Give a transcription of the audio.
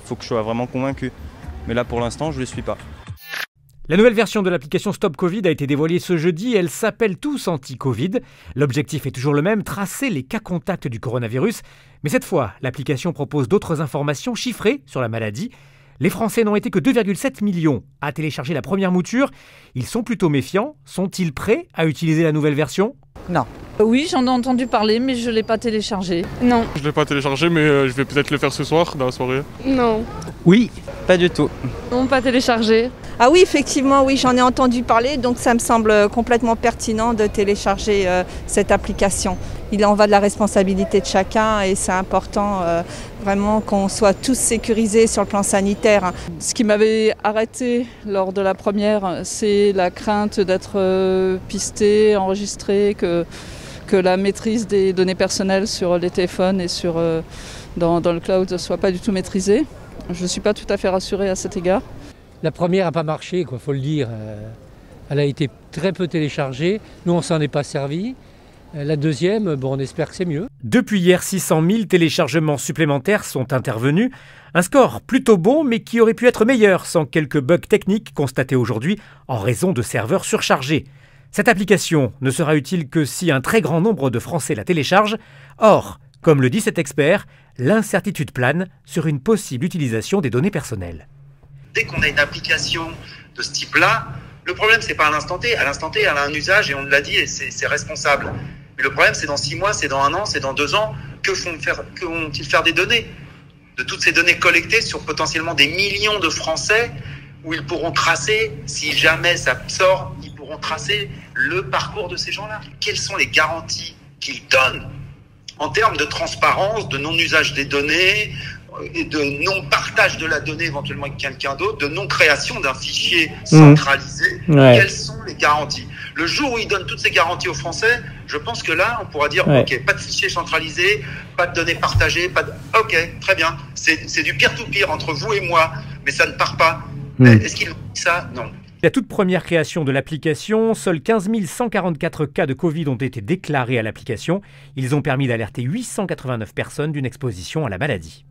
faut que je sois vraiment convaincu. Mais là, pour l'instant, je ne les suis pas. La nouvelle version de l'application Stop Covid a été dévoilée ce jeudi. Elle s'appelle Tous Anti-Covid. L'objectif est toujours le même, tracer les cas contacts du coronavirus. Mais cette fois, l'application propose d'autres informations chiffrées sur la maladie. Les Français n'ont été que 2,7 millions à télécharger la première mouture. Ils sont plutôt méfiants. Sont-ils prêts à utiliser la nouvelle version ? Non. Oui, j'en ai entendu parler, mais je ne l'ai pas téléchargé. Non. Je ne l'ai pas téléchargé, mais je vais peut-être le faire ce soir, dans la soirée. Non. Oui, pas du tout. Non, pas téléchargé. Ah oui, effectivement, oui, j'en ai entendu parler, donc ça me semble complètement pertinent de télécharger cette application. Il en va de la responsabilité de chacun et c'est important vraiment qu'on soit tous sécurisés sur le plan sanitaire. Ce qui m'avait arrêté lors de la première, c'est la crainte d'être pisté, enregistré, que la maîtrise des données personnelles sur les téléphones et dans le cloud ne soit pas du tout maîtrisée. Je ne suis pas tout à fait rassurée à cet égard. La première n'a pas marché, faut le dire. Elle a été très peu téléchargée. Nous, on s'en est pas servi. La deuxième, on espère que c'est mieux. Depuis hier, 600 000 téléchargements supplémentaires sont intervenus. Un score plutôt bon, mais qui aurait pu être meilleur sans quelques bugs techniques constatés aujourd'hui en raison de serveurs surchargés. Cette application ne sera utile que si un très grand nombre de Français la téléchargent. Or, comme le dit cet expert, l'incertitude plane sur une possible utilisation des données personnelles. Dès qu'on a une application de ce type-là, le problème, c'est pas à l'instant T. À l'instant T, elle a un usage et on l'a dit et c'est responsable. Mais le problème, c'est dans 6 mois, c'est dans 1 an, c'est dans 2 ans. Que vont-ils faire des données ? De toutes ces données collectées sur potentiellement des millions de Français où ils pourront tracer, si jamais ça sort, ils pourront tracer le parcours de ces gens-là. Quelles sont les garanties qu'ils donnent en termes de transparence, de non-usage des données et de non-partage de la donnée éventuellement avec quelqu'un d'autre, de non-création d'un fichier centralisé? Quelles sont les garanties? Le jour où ils donnent toutes ces garanties aux Français, je pense que là, on pourra dire ok, pas de fichier centralisé, pas de données partagées, ok, très bien. C'est du peer-to-peer entre vous et moi, mais ça ne part pas. Est-ce qu'ils ont dit ça? Non. La toute première création de l'application, seuls 15 144 cas de Covid ont été déclarés à l'application. Ils ont permis d'alerter 889 personnes d'une exposition à la maladie.